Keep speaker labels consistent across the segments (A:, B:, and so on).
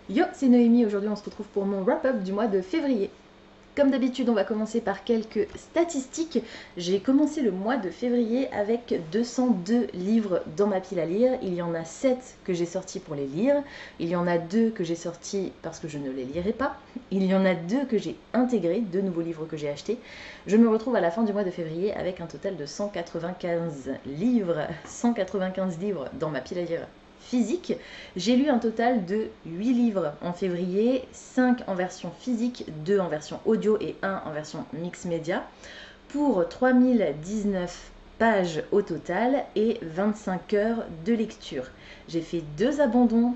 A: Yo, c'est Noémie, aujourd'hui on se retrouve pour mon wrap-up du mois de février. Comme d'habitude, on va commencer par quelques statistiques. J'ai commencé le mois de février avec 202 livres dans ma pile à lire. Il y en a 7 que j'ai sortis pour les lire. Il y en a 2 que j'ai sortis parce que je ne les lirai pas. Il y en a 2 que j'ai intégrés, 2 nouveaux livres que j'ai achetés. Je me retrouve à la fin du mois de février avec un total de 195 livres. 195 livres dans ma pile à lire physique. J'ai lu un total de 8 livres en février, 5 en version physique, 2 en version audio et 1 en version mix média, pour 3019 pages au total et 25 heures de lecture. J'ai fait 2 abandons.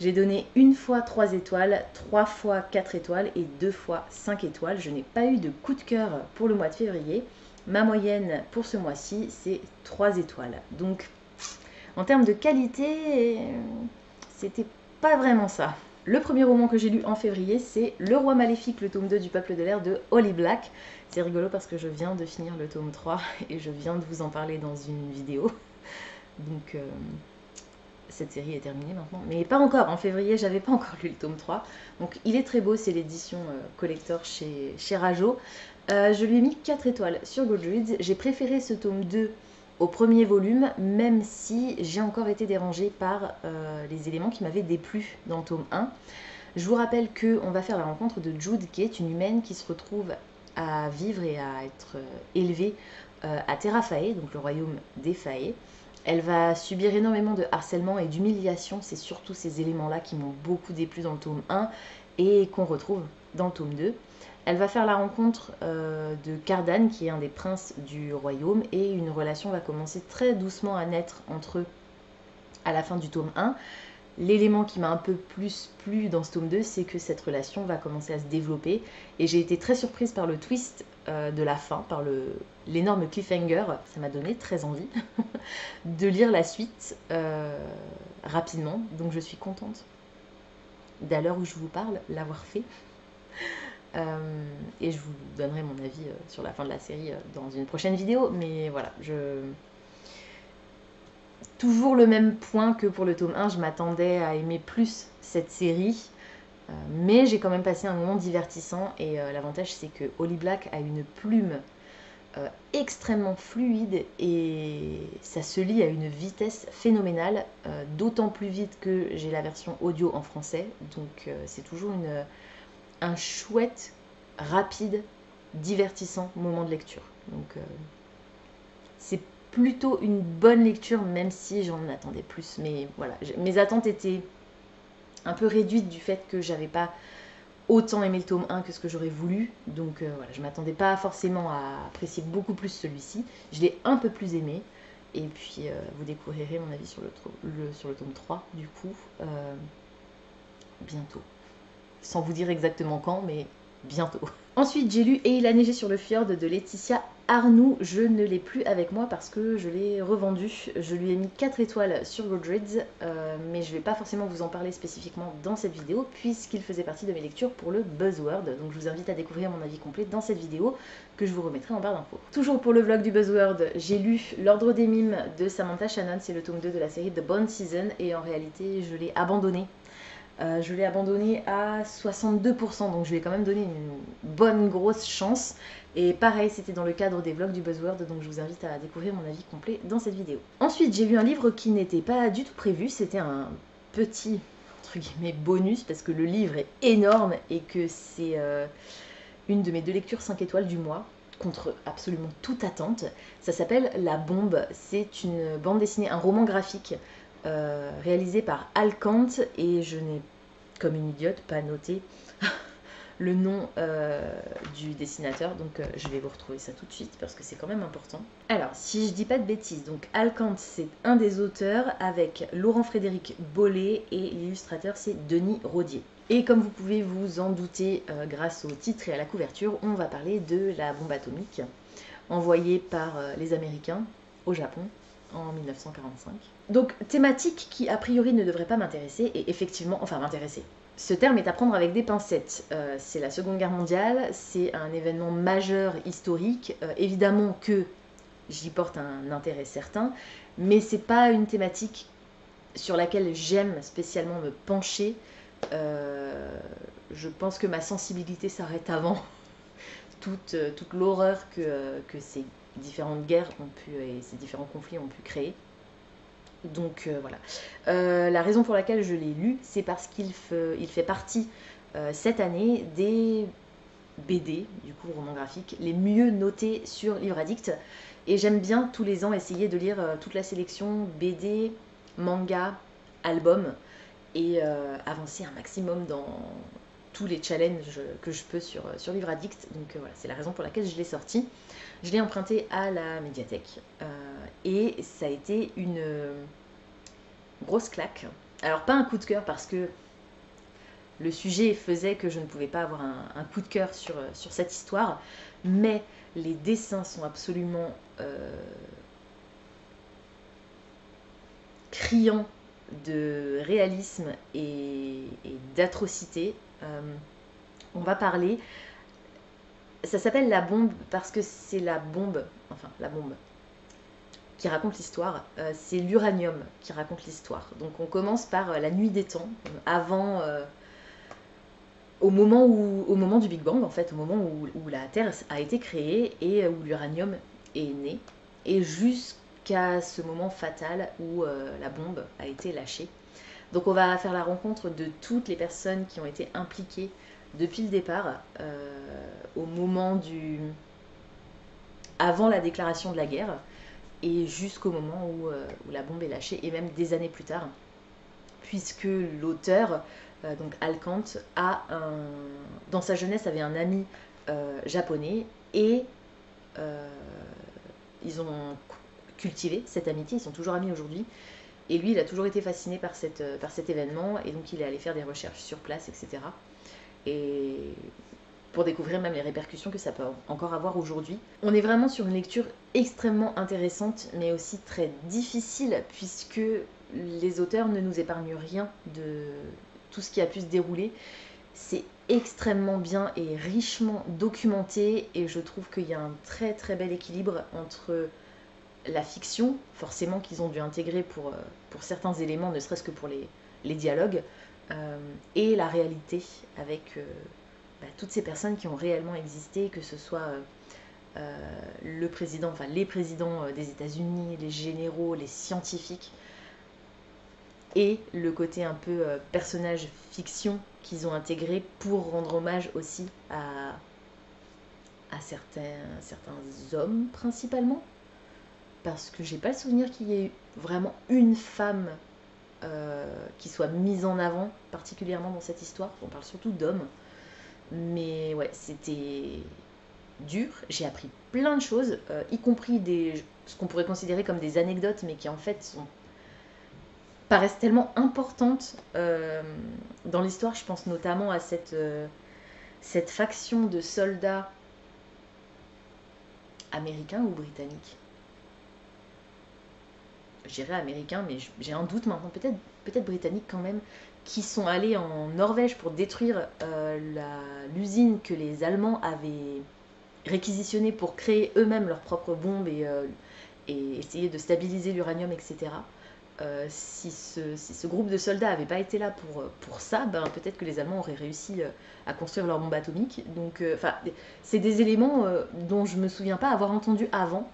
A: J'ai donné une fois 3 étoiles, 3 fois 4 étoiles et 2 fois 5 étoiles. Je n'ai pas eu de coup de cœur pour le mois de février. Ma moyenne pour ce mois-ci, c'est 3 étoiles. Donc, en termes de qualité, c'était pas vraiment ça. Le premier roman que j'ai lu en février, c'est Le Roi Maléfique, le tome 2 du Peuple de l'air de Holly Black. C'est rigolo parce que je viens de finir le tome 3 et je viens de vous en parler dans une vidéo. Donc cette série est terminée maintenant. Mais pas encore, en février, j'avais pas encore lu le tome 3. Donc il est très beau, c'est l'édition collector chez Rajo. Je lui ai mis 4 étoiles sur Goodreads. J'ai préféré ce tome 2 au premier volume, même si j'ai encore été dérangée par les éléments qui m'avaient déplu dans le tome 1. Je vous rappelle qu'on va faire la rencontre de Jude, qui est une humaine qui se retrouve à vivre et à être élevée à Terra Fae, donc le royaume des Fae. Elle va subir énormément de harcèlement et d'humiliation, c'est surtout ces éléments-là qui m'ont beaucoup déplu dans le tome 1 et qu'on retrouve dans le tome 2. Elle va faire la rencontre de Cardan, qui est un des princes du royaume, et une relation va commencer très doucement à naître entre eux à la fin du tome 1. L'élément qui m'a un peu plus plu dans ce tome 2, c'est que cette relation va commencer à se développer, et j'ai été très surprise par le twist de la fin, par l'énorme cliffhanger. Ça m'a donné très envie de lire la suite rapidement, donc je suis contente d'à l'heure où je vous parle l'avoir fait. Et je vous donnerai mon avis sur la fin de la série dans une prochaine vidéo. Mais voilà, toujours le même point que pour le tome 1, je m'attendais à aimer plus cette série. Mais j'ai quand même passé un moment divertissant. Et l'avantage, c'est que Holly Black a une plume extrêmement fluide. Et ça se lit à une vitesse phénoménale. D'autant plus vite que j'ai la version audio en français. Donc c'est toujours un chouette, rapide, divertissant moment de lecture. Donc c'est plutôt une bonne lecture, même si j'en attendais plus. Mais voilà, mes attentes étaient un peu réduites du fait que j'avais pas autant aimé le tome 1 que ce que j'aurais voulu. Donc voilà, je m'attendais pas forcément à apprécier beaucoup plus celui-ci. Je l'ai un peu plus aimé. Et puis vous découvrirez mon avis sur le tome 3 du coup bientôt. Sans vous dire exactement quand, mais bientôt. Ensuite, j'ai lu Et il a neigé sur le fjord de Laetitia Arnoux. Je ne l'ai plus avec moi parce que je l'ai revendu. Je lui ai mis 4 étoiles sur Goodreads, mais je ne vais pas forcément vous en parler spécifiquement dans cette vidéo puisqu'il faisait partie de mes lectures pour le Buzzword. Donc je vous invite à découvrir mon avis complet dans cette vidéo que je vous remettrai en barre d'infos. Toujours pour le vlog du Buzzword, j'ai lu L'Ordre des Mimes de Samantha Shannon. C'est le tome 2 de la série The Bone Season et en réalité, je l'ai abandonné. Je l'ai abandonné à 62%, donc je lui ai quand même donné une bonne grosse chance. Et pareil, c'était dans le cadre des vlogs du Buzzword, donc je vous invite à découvrir mon avis complet dans cette vidéo. Ensuite, j'ai lu un livre qui n'était pas du tout prévu, c'était un petit, entre guillemets, bonus, parce que le livre est énorme et que c'est une de mes 2 lectures 5 étoiles du mois, contre absolument toute attente. Ça s'appelle La Bombe, c'est une bande dessinée, un roman graphique, réalisé par Al Kant, et je n'ai, comme une idiote, pas noté le nom du dessinateur, donc je vais vous retrouver ça tout de suite parce que c'est quand même important. Alors, si je dis pas de bêtises, donc Al Kant c'est un des auteurs avec Laurent-Frédéric Bollé et l'illustrateur c'est Denis Rodier. Et comme vous pouvez vous en douter grâce au titre et à la couverture, on va parler de la bombe atomique envoyée par les Américains au Japon en 1945. Donc thématique qui a priori ne devrait pas m'intéresser, et effectivement, enfin m'intéresser. Ce terme est à prendre avec des pincettes. C'est la Seconde Guerre mondiale, c'est un événement majeur historique. Évidemment que j'y porte un intérêt certain, mais c'est pas une thématique sur laquelle j'aime spécialement me pencher Je pense que ma sensibilité s'arrête avant toute l'horreur que ces différentes guerres ont pu, et ces différents conflits ont pu créer. Donc voilà. La raison pour laquelle je l'ai lu, c'est parce qu'il fait partie cette année des BD, du coup roman graphique, les mieux notés sur Livre Addict. Et j'aime bien tous les ans essayer de lire toute la sélection BD, manga, album, et avancer un maximum dans tous les challenges que je peux sur Livre Addict. Donc voilà, c'est la raison pour laquelle je l'ai sorti. Je l'ai emprunté à la médiathèque et ça a été une grosse claque. Alors pas un coup de cœur parce que le sujet faisait que je ne pouvais pas avoir un coup de cœur sur cette histoire, mais les dessins sont absolument criants de réalisme et d'atrocité. On va parler. Ça s'appelle La Bombe parce que c'est la bombe qui raconte l'histoire. C'est l'uranium qui raconte l'histoire. Donc on commence par la nuit des temps, avant, au moment du Big Bang, en fait, au moment où la Terre a été créée et où l'uranium est né, et jusqu'à ce moment fatal où la bombe a été lâchée. Donc on va faire la rencontre de toutes les personnes qui ont été impliquées depuis le départ, au moment avant la déclaration de la guerre, et jusqu'au moment où la bombe est lâchée, et même des années plus tard, puisque l'auteur, donc Al Kant, dans sa jeunesse avait un ami japonais, et ils ont cultivé cette amitié, ils sont toujours amis aujourd'hui. Et lui, il a toujours été fasciné par cet événement, et donc il est allé faire des recherches sur place, etc. Et pour découvrir même les répercussions que ça peut encore avoir aujourd'hui. On est vraiment sur une lecture extrêmement intéressante, mais aussi très difficile, puisque les auteurs ne nous épargnent rien de tout ce qui a pu se dérouler. C'est extrêmement bien et richement documenté, et je trouve qu'il y a un très très bel équilibre entre la fiction, forcément qu'ils ont dû intégrer pour certains éléments, ne serait-ce que pour les dialogues, et la réalité avec toutes ces personnes qui ont réellement existé, que ce soit les présidents des États-Unis, les généraux, les scientifiques, et le côté un peu personnage fiction qu'ils ont intégré pour rendre hommage aussi à certains hommes principalement, parce que j'ai pas le souvenir qu'il y ait vraiment une femme qui soit mise en avant particulièrement dans cette histoire. On parle surtout d'hommes, mais ouais, c'était dur. J'ai appris plein de choses, y compris ce qu'on pourrait considérer comme des anecdotes, mais qui en fait paraissent tellement importantes dans l'histoire. Je pense notamment à cette faction de soldats américains ou britanniques. Je dirais américains, mais j'ai un doute maintenant, peut-être britanniques quand même, qui sont allés en Norvège pour détruire l'usine que les Allemands avaient réquisitionnée pour créer eux-mêmes leurs propres bombes et essayer de stabiliser l'uranium, etc. Si ce groupe de soldats n'avait pas été là pour ça, peut-être que les Allemands auraient réussi à construire leur bombe atomique. Donc, c'est des éléments dont je ne me souviens pas avoir entendu avant.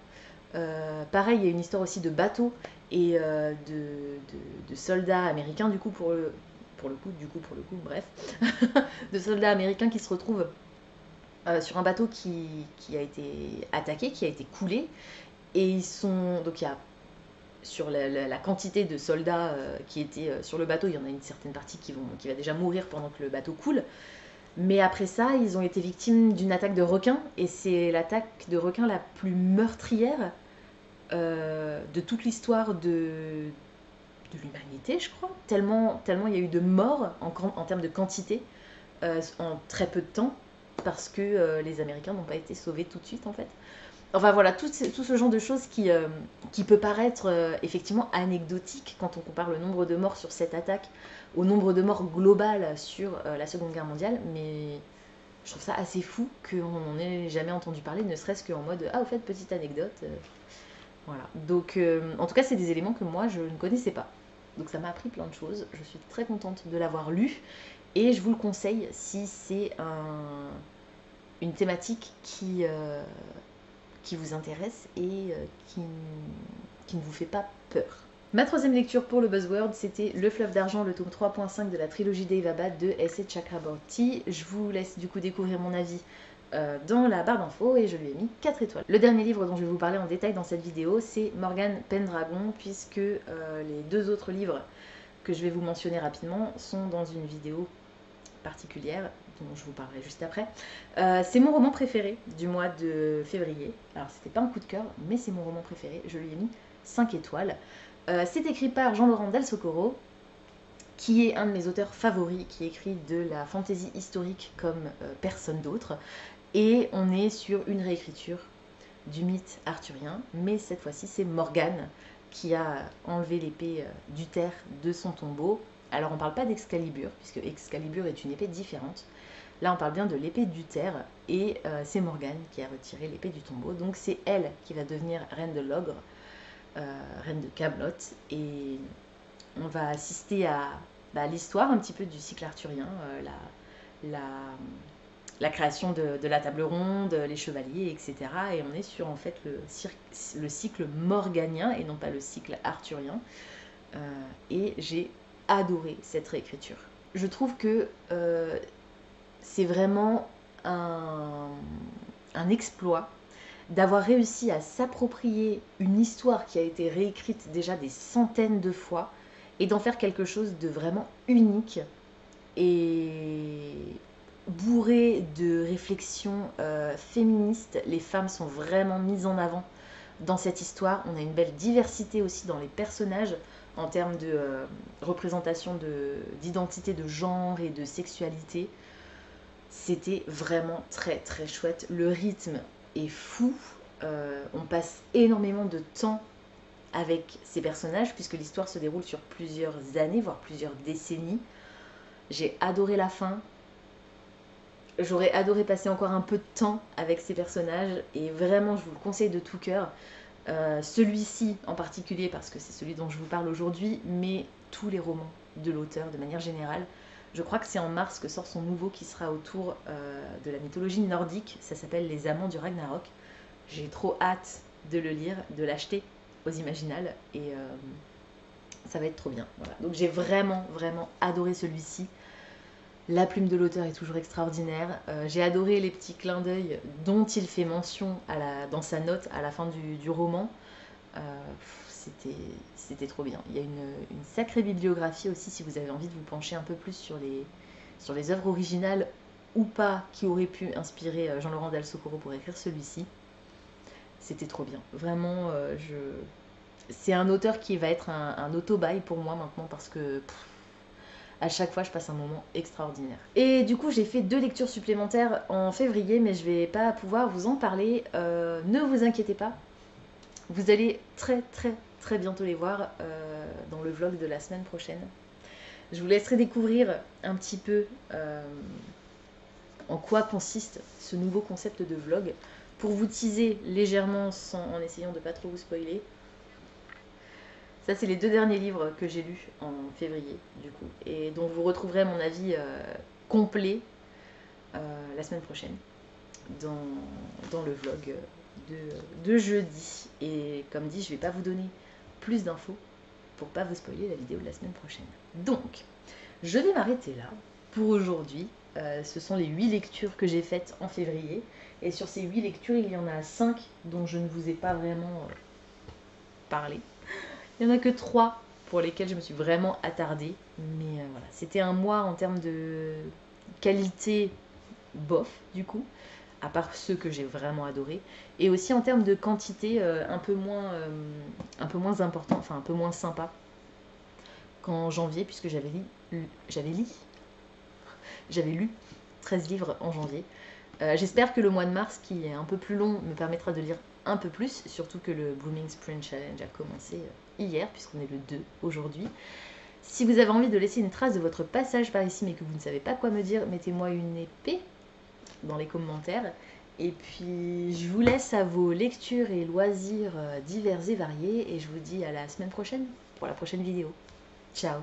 A: Pareil, il y a une histoire aussi de bateaux et de soldats américains, bref, de soldats américains qui se retrouvent sur un bateau qui a été attaqué, qui a été coulé, et donc il y a sur la quantité de soldats qui étaient sur le bateau, il y en a une certaine partie qui va déjà mourir pendant que le bateau coule. Mais après ça, ils ont été victimes d'une attaque de requins, et c'est l'attaque de requins la plus meurtrière de toute l'histoire de l'humanité, je crois. Tellement il y a eu de morts en termes de quantité en très peu de temps, parce que les Américains n'ont pas été sauvés tout de suite, en fait. Enfin voilà, tout ce genre de choses qui peut paraître effectivement anecdotique quand on compare le nombre de morts sur cette attaque au nombre de morts global sur la Seconde Guerre mondiale, mais je trouve ça assez fou qu'on n'en ait jamais entendu parler, ne serait-ce qu'en mode au fait, petite anecdote. Voilà. Donc en tout cas, c'est des éléments que moi je ne connaissais pas. Donc ça m'a appris plein de choses. Je suis très contente de l'avoir lu. et je vous le conseille si c'est une thématique qui vous intéresse et qui ne vous fait pas peur. Ma troisième lecture pour le Buzzword, c'était Le Fleuve d'Argent, le tome 3.5 de la trilogie d'Evaba de S.A. Chakraborty. Je vous laisse du coup découvrir mon avis dans la barre d'infos et je lui ai mis 4 étoiles. Le dernier livre dont je vais vous parler en détail dans cette vidéo, c'est Morgane Pendragon, puisque les 2 autres livres que je vais vous mentionner rapidement sont dans une vidéo particulière dont je vous parlerai juste après. C'est mon roman préféré du mois de février. Alors c'était pas un coup de cœur, mais c'est mon roman préféré. Je lui ai mis 5 étoiles. C'est écrit par Jean-Laurent Del Socorro, qui est un de mes auteurs favoris, qui écrit de la fantaisie historique comme personne d'autre. Et on est sur une réécriture du mythe arthurien, mais cette fois-ci c'est Morgane qui a enlevé l'épée d'Uther de son tombeau. Alors on ne parle pas d'Excalibur, puisque Excalibur est une épée différente. Là on parle bien de l'épée d'Uther, et c'est Morgane qui a retiré l'épée du tombeau. Donc c'est elle qui va devenir reine de l'ogre, reine de Camelot, et on va assister à l'histoire un petit peu du cycle arthurien, la création de la table ronde, les chevaliers, etc. Et on est sur en fait le cycle morganien et non pas le cycle arthurien. Et j'ai adoré cette réécriture. Je trouve que c'est vraiment un exploit d'avoir réussi à s'approprier une histoire qui a été réécrite déjà des centaines de fois et d'en faire quelque chose de vraiment unique et bourré de réflexions féministes. Les femmes sont vraiment mises en avant dans cette histoire. On a une belle diversité aussi dans les personnages en termes de représentation d'identité de genre et de sexualité. C'était vraiment très très chouette. Le rythme est fou. On passe énormément de temps avec ces personnages puisque l'histoire se déroule sur plusieurs années, voire plusieurs décennies. J'ai adoré la fin. J'aurais adoré passer encore un peu de temps avec ces personnages et vraiment je vous le conseille de tout cœur. Celui-ci en particulier parce que c'est celui dont je vous parle aujourd'hui, mais tous les romans de l'auteur de manière générale. Je crois que c'est en mars que sort son nouveau qui sera autour de la mythologie nordique. Ça s'appelle Les Amants du Ragnarok. J'ai trop hâte de le lire, de l'acheter aux Imaginales et ça va être trop bien. Voilà. Donc j'ai vraiment vraiment adoré celui-ci. La plume de l'auteur est toujours extraordinaire. J'ai adoré les petits clins d'œil dont il fait mention dans sa note à la fin du roman. C'était trop bien. Il y a une sacrée bibliographie aussi si vous avez envie de vous pencher un peu plus sur les œuvres originales ou pas qui auraient pu inspirer Jean-Laurent Del Socorro pour écrire celui-ci. C'était trop bien. Vraiment, c'est un auteur qui va être un auto-buy pour moi maintenant parce que à chaque fois je passe un moment extraordinaire. Et du coup j'ai fait 2 lectures supplémentaires en février, mais je vais pas pouvoir vous en parler. Ne vous inquiétez pas, vous allez très très très bientôt les voir dans le vlog de la semaine prochaine. Je vous laisserai découvrir un petit peu en quoi consiste ce nouveau concept de vlog pour vous teaser légèrement en essayant de pas trop vous spoiler. Ça, c'est les 2 derniers livres que j'ai lus en février, du coup, et dont vous retrouverez mon avis complet la semaine prochaine dans le vlog de jeudi. Et comme dit, je ne vais pas vous donner plus d'infos pour pas vous spoiler la vidéo de la semaine prochaine. Donc, je vais m'arrêter là pour aujourd'hui. Ce sont les 8 lectures que j'ai faites en février. Et sur ces 8 lectures, il y en a 5 dont je ne vous ai pas vraiment parlé. Il n'y en a que 3 pour lesquels je me suis vraiment attardée. Mais voilà, c'était un mois en termes de qualité bof, du coup, à part ceux que j'ai vraiment adorés. Et aussi en termes de quantité un peu moins important, enfin un peu moins sympa qu'en janvier, puisque j'avais lu 13 livres en janvier. J'espère que le mois de mars, qui est un peu plus long, me permettra de lire un peu plus, surtout que le Blooming Spring Challenge a commencé hier, puisqu'on est le 2 aujourd'hui. Si vous avez envie de laisser une trace de votre passage par ici, mais que vous ne savez pas quoi me dire, mettez-moi une épée dans les commentaires. Et puis, je vous laisse à vos lectures et loisirs divers et variés, et je vous dis à la semaine prochaine pour la prochaine vidéo. Ciao!